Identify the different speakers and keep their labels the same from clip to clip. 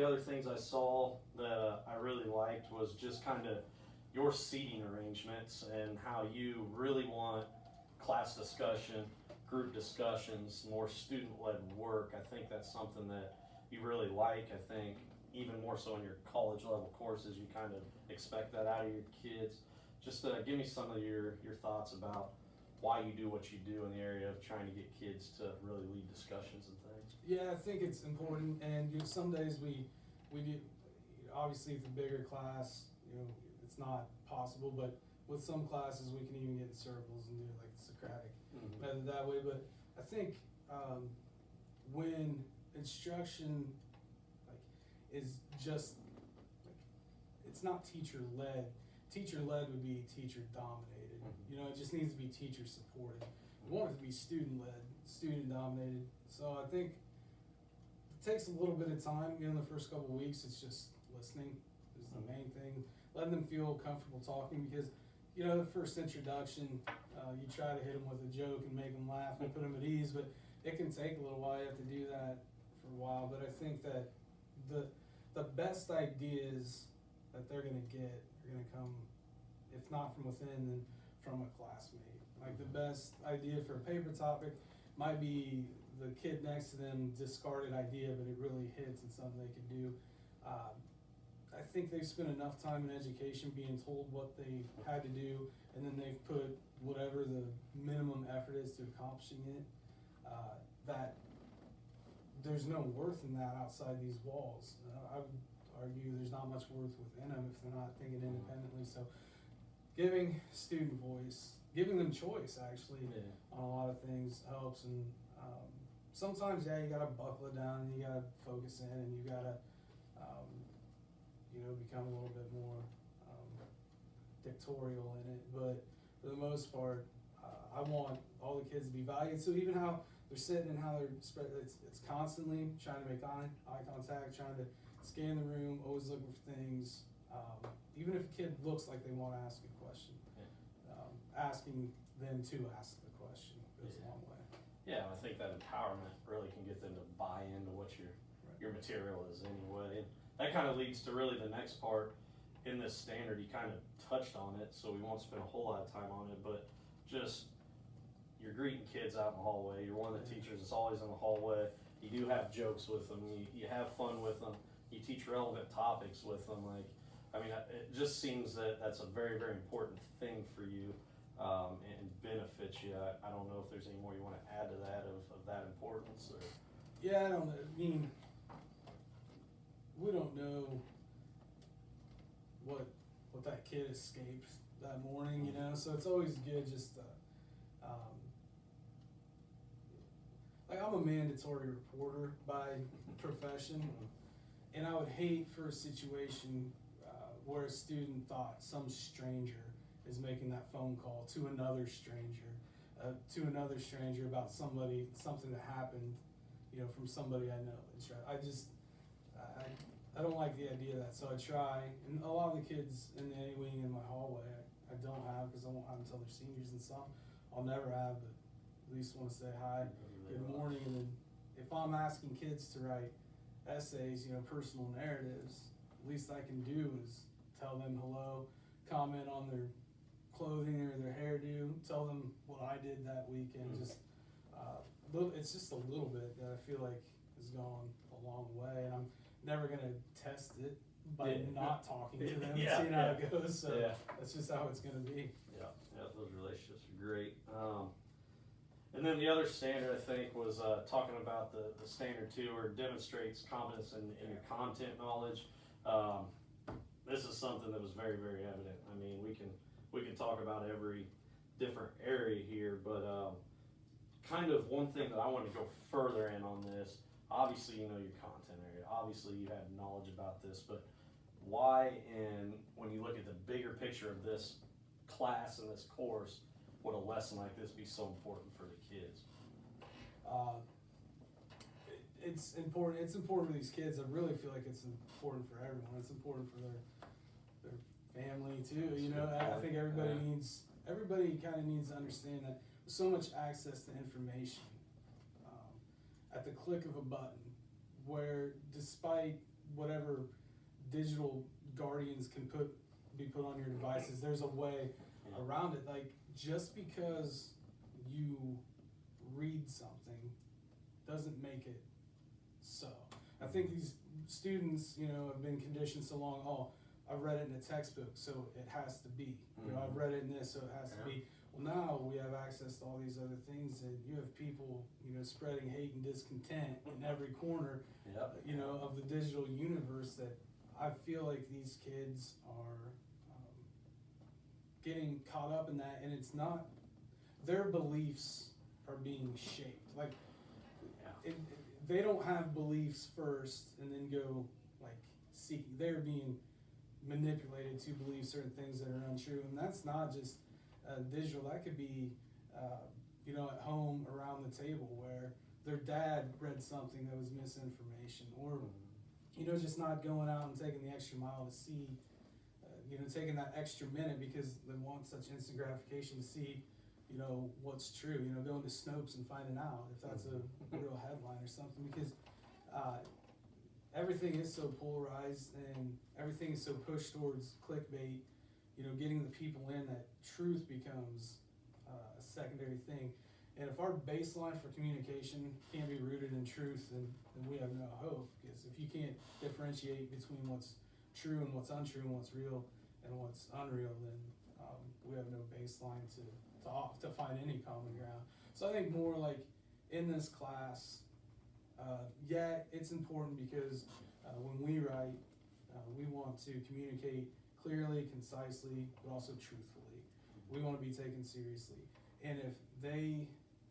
Speaker 1: the other things I saw that I really liked was just kind of your seating arrangements and how you really want class discussion, group discussions, more student-led work. I think that's something that you really like. I think even more so in your college level courses, you kind of expect that out of your kids. Just give me some of your thoughts about why you do what you do in the area of trying to get kids to really lead discussions and things.
Speaker 2: Yeah, I think it's important, and some days we do. Obviously, with the bigger class, it's not possible, but with some classes we can even get in circles and do it like the Socratic method that way. But I think when instruction is just it's not teacher led. Teacher led would be teacher dominated. It just needs to be teacher supported. We want it to be student led, student dominated. So I think it takes a little bit of time. The first couple of weeks, it's just listening is the main thing. Letting them feel comfortable talking, because the first introduction, you try to hit them with a joke and make them laugh and put them at ease, but it can take a little while. You have to do that for a while. But I think that the best ideas that they're going to get are going to come, if not from within, then from a classmate. Like the best idea for a paper topic might be the kid next to them discarded idea, but it really hits and something they can do. I think they've spent enough time in education being told what they had to do, and then they've put whatever the minimum effort is to accomplishing it, that there's no worth in that outside these walls. I would argue there's not much worth within them if they're not thinking independently. So giving student voice, giving them choice actually on a lot of things helps. And sometimes, you gotta buckle it down and you gotta focus in and you gotta become a little bit more dictatorial in it. But for the most part, I want all the kids to be valued. So even how they're sitting and how they're spread, it's constantly trying to make eye contact, trying to scan the room, always looking for things. Even if a kid looks like they want to ask a question, asking them to ask the question goes a long way.
Speaker 1: Yeah, I think that empowerment really can get them to buy into what your material is anyway. And that kind of leads to really the next part in this standard. You kind of touched on it, so we won't spend a whole lot of time on it, but just you're greeting kids out in the hallway. You're one of the teachers that's always in the hallway. You do have jokes with them. You have fun with them. You teach relevant topics with them. It just seems that that's a very, very important thing for you and benefits you. I don't know if there's any more you want to add to that of that importance. Or.
Speaker 2: Yeah, I don't know. We don't know what that kid escaped that morning, so it's always good just to, I'm a mandatory reporter by profession, and I would hate for a situation where a student thought some stranger is making that phone call to another stranger about something that happened, from somebody I know. I don't like the idea of that, so I try, and a lot of the kids in the A wing in my hallway, I don't have, because I won't have until they're seniors, and some I'll never have, but at least want to say hi, good morning, and then if I'm asking kids to write essays, personal narratives, the least I can do is tell them hello, comment on their clothing or their hairdo, tell them what I did that weekend. It's just a little bit that I feel like has gone a long way, and I'm never gonna test it by not talking to them and seeing how it goes. So that's just how it's gonna be.
Speaker 1: Yeah, those relationships are great. And then the other standard, I think, was talking about the standard 2, or demonstrates competence in your content knowledge. This is something that was very, very evident. We can talk about every different area here, but kind of one thing that I want to go further in on this, obviously your content area, obviously you have knowledge about this, but why, and when you look at the bigger picture of this class and this course, would a lesson like this be so important for the kids?
Speaker 2: It's important. It's important for these kids. I really feel like it's important for everyone. It's important for their family too. I think everybody kind of needs to understand that there's so much access to information at the click of a button, where despite whatever digital guardians can be put on your devices. There's a way
Speaker 1: Yeah.
Speaker 2: around it. Like, just because you read something doesn't make it so. I think these students, you know, have been conditioned so long, oh, I've read it in a textbook, so it has to be. You know, I've read it in this, so it has to be. Well, now we have access to all these other things, and you have people, you know, spreading hate and discontent in every corner,
Speaker 1: Yep.
Speaker 2: you know, of the digital universe, that I feel like these kids are getting caught up in that, and it's not, their beliefs are being shaped. Like, they don't have beliefs first and then go like seeking. They're being manipulated to believe certain things that are untrue, and that's not just digital. That could be, you know, at home around the table where their dad read something that was misinformation, or you know, just not going out and taking the extra mile to see, you know, taking that extra minute because they want such instant gratification to see, you know, what's true, you know, going to Snopes and finding out if that's a real headline or something, because everything is so polarized and everything is so pushed towards clickbait, you know, getting the people in, that truth becomes a secondary thing. And if our baseline for communication can't be rooted in truth, then we have no hope, because if you can't differentiate between what's true and what's untrue and what's real and what's unreal, then we have no baseline to find any common ground. So I think more like in this class, yeah, it's important because when we write, we want to communicate clearly, concisely, but also truthfully. We want to be taken seriously. And if they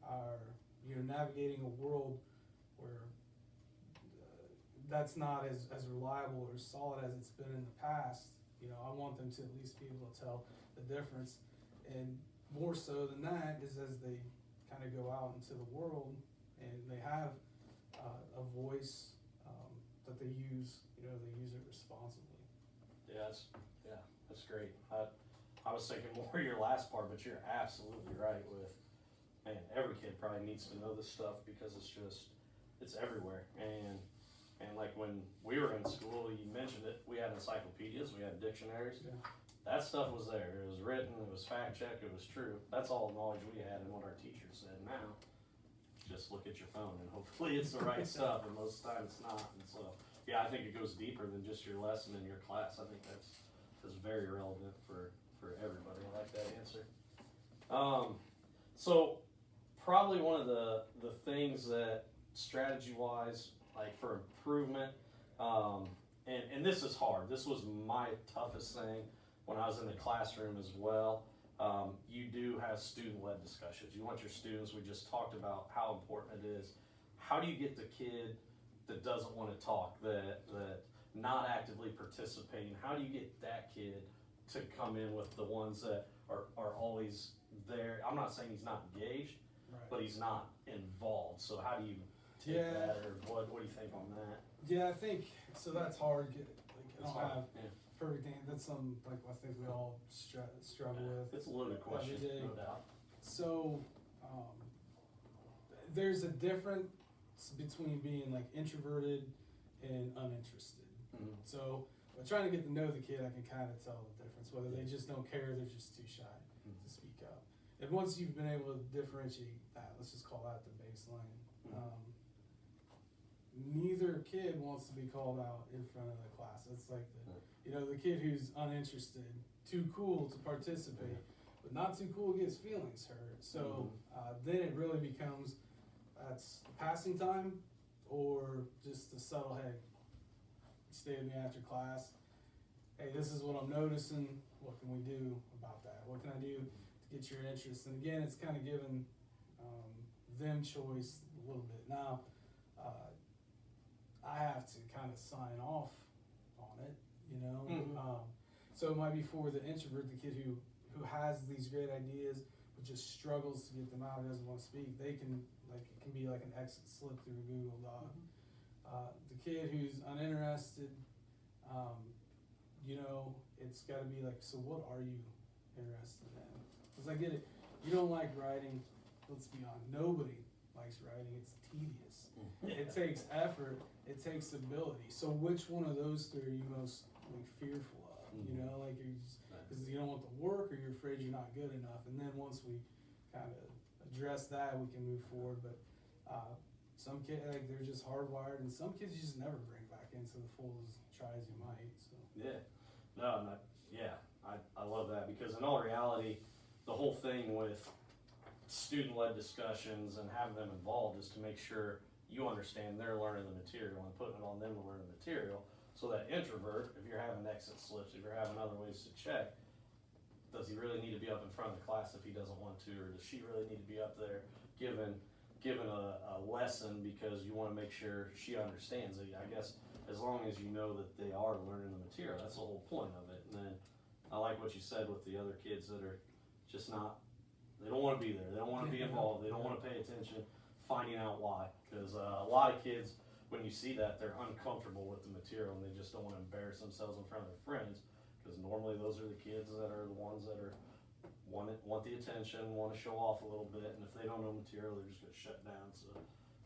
Speaker 2: are, you know, navigating a world where that's not as reliable or solid as it's been in the past, you know, I want them to at least be able to tell the difference. And more so than that is as they kind of go out into the world and they have a voice that they use, you know, they use it responsibly.
Speaker 1: Yeah, that's great. I was thinking more of your last part, but you're absolutely right with, man, every kid probably needs to know this stuff because it's everywhere. And like when we were in school, you mentioned it, we had encyclopedias, we had dictionaries.
Speaker 2: Yeah.
Speaker 1: That stuff was there. It was written, it was fact checked, it was true. That's all the knowledge we had and what our teachers said. Now, just look at your phone and hopefully it's the right stuff, and most of the time it's not. And so, yeah, I think it goes deeper than just your lesson in your class. I think that's very relevant for everybody. I like that answer. So probably one of the things that strategy-wise, like for improvement, and this is hard. This was my toughest thing when I was in the classroom as well. You do have student-led discussions. You want your students, we just talked about how important it is. How do you get the kid that doesn't want to talk, that not actively participating, how do you get that kid to come in with the ones that are always there? I'm not saying he's not engaged,
Speaker 2: Right.
Speaker 1: but he's not involved. So how do you take
Speaker 2: Yeah.
Speaker 1: that, or what do you think on that?
Speaker 2: Yeah, I think so. That's hard. Like, I
Speaker 1: It's
Speaker 2: don't
Speaker 1: hard,
Speaker 2: have
Speaker 1: yeah.
Speaker 2: perfect answer. That's something like I think we all struggle with.
Speaker 1: It's a loaded question,
Speaker 2: every day.
Speaker 1: no doubt.
Speaker 2: So there's a difference between being like introverted and uninterested.
Speaker 1: Mhm.
Speaker 2: So by trying to get to know the kid, I can kind of tell the difference, whether they just don't care, they're just too shy to speak up. And once you've been able to differentiate that, let's just call that the baseline. Neither kid wants to be called out in front of the class. It's like the, you know, the kid who's uninterested, too cool to participate, but not too cool gets feelings hurt. So then it really becomes, that's passing time or just the subtle, hey, stay with me after class. Hey, this is what I'm noticing. What can we do about that? What can I do to get your interest? And again, it's kind of giving them choice a little bit. Now, I have to kind of sign off on it, you know? So it might be for the introvert, the kid who has these great ideas, but just struggles to get them out, doesn't want to speak. They can, like, it can be like an exit slip through a Google Doc. The kid who's uninterested, you know, it's got to be like, so what are you interested in? Because I get it. You don't like writing. Let's be honest. Nobody likes writing. It's tedious. It takes effort. It takes ability. So which one of those three are you most like fearful of? You know, like because you don't want the work, or you're afraid you're not good enough. And then once we kind of address that, we can move forward. But some kids, like, they're just hardwired, and some kids you just never bring back into the fold as try as you might. So
Speaker 1: Yeah, no, not, yeah, I love that, because in all reality, the whole thing with student-led discussions and having them involved is to make sure you understand they're learning the material and putting it on them to learn the material. So that introvert, if you're having exit slips, if you're having other ways to check, does he really need to be up in front of the class if he doesn't want to, or does she really need to be up there giving a lesson because you want to make sure she understands it? I guess as long as you know that they are learning the material, that's the whole point of it. And then I like what you said with the other kids that are just not, they don't want to be there, they don't want to be involved, they don't want to pay attention, finding out why. Because a lot of kids, when you see that, they're uncomfortable with the material and they just don't want to embarrass themselves in front of their friends. Because normally those are the kids that are the ones that are want the attention, want to show off a little bit, and if they don't know material, they're just gonna shut down. So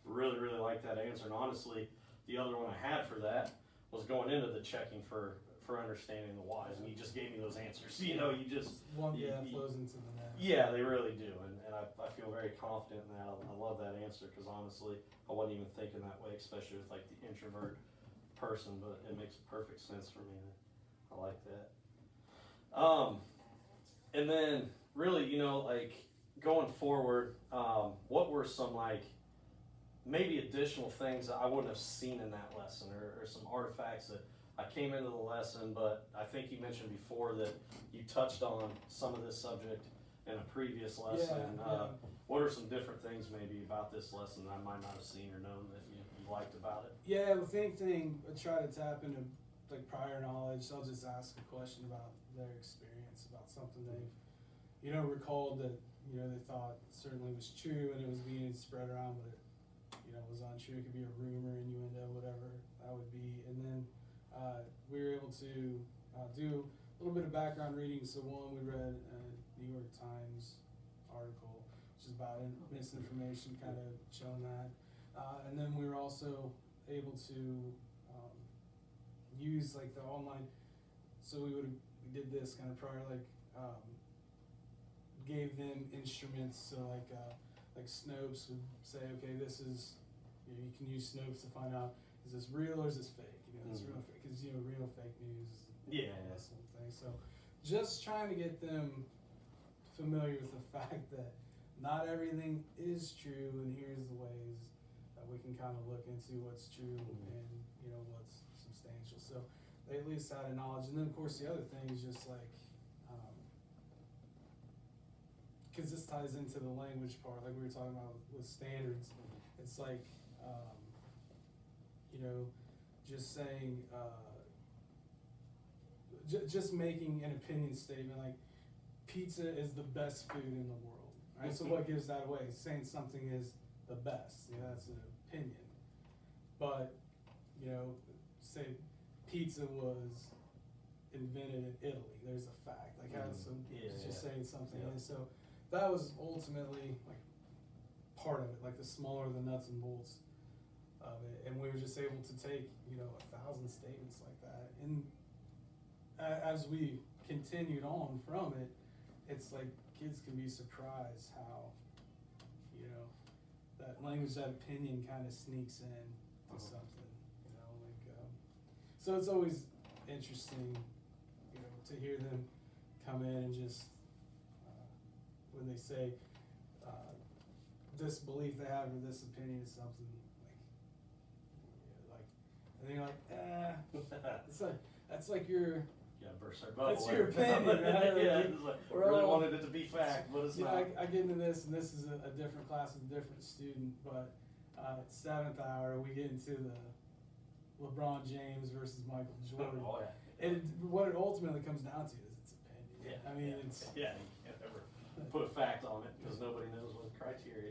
Speaker 1: really like that answer. And honestly, the other one I had for that was going into the checking for understanding the whys, and you just gave me those answers. You know, you just
Speaker 2: one flows into the next.
Speaker 1: Yeah, they really do, and I feel very confident in that. I love that answer, because honestly, I wasn't even thinking that way, especially with like the introvert person, but it makes perfect sense for me. I like that. And then really, you know, like going forward, what were some like maybe additional things that I wouldn't have seen in that lesson, or some artifacts that I came into the lesson, but I think you mentioned before that you touched on some of this subject in a previous lesson. What are some different things maybe about this lesson that I might not have seen or known that you liked about it?
Speaker 2: Yeah, the same thing. I try to tap into like prior knowledge. So I'll just ask a question about their experience, about something they've, you know, recalled that, you know, they thought certainly was true and it was being spread around, but it, you know, was untrue. It could be a rumor, innuendo, whatever that would be. And then we were able to do a little bit of background reading. So one, we read a New York Times article, which is about misinformation, kind of showing that. And then we were also able to use like the online, so we did this kind of prior, like gave them instruments. So like Snopes would say, okay, this is, you know, you can use Snopes to find out, is this real or is this fake? You know, it's real or fake, because, you know, real fake news is this whole thing. So just trying to get them familiar with the fact that not everything is true, and here's the ways that we can kind of look into what's true and, you know, what's substantial. So they at least had a knowledge. And then of course the other thing is just like, because this ties into the language part, like we were talking about with standards. It's like, you know, just saying, just making an opinion statement like pizza is the best food in the world, right? So what gives that away? Saying something is the best, you know, that's an opinion. But, you know, say pizza was invented in Italy, there's a fact. Like it's just saying something is. So that was ultimately like part of it, like the smaller the nuts and bolts of it. And we were just able to take, you know, 1,000 statements like that. And as we continued on from it, it's like kids can be surprised how, you know, that language, that opinion kind of sneaks in to something, you know, like, so it's always interesting, you know, to hear them come in and just, when they say, this belief they have or this opinion is something like, and then you're like, that's like your,
Speaker 1: burst our bubble.
Speaker 2: that's your opinion, right?
Speaker 1: We really wanted it to be fact, but it's not.
Speaker 2: I get into this, and this is a different class with a different student, but 7th hour, we get into the LeBron James versus Michael Jordan.
Speaker 1: Oh, yeah.
Speaker 2: And what it ultimately comes down to is its opinion.
Speaker 1: Yeah.
Speaker 2: I mean, it's...
Speaker 1: Yeah, you can't ever put a fact on it, because nobody knows what the criteria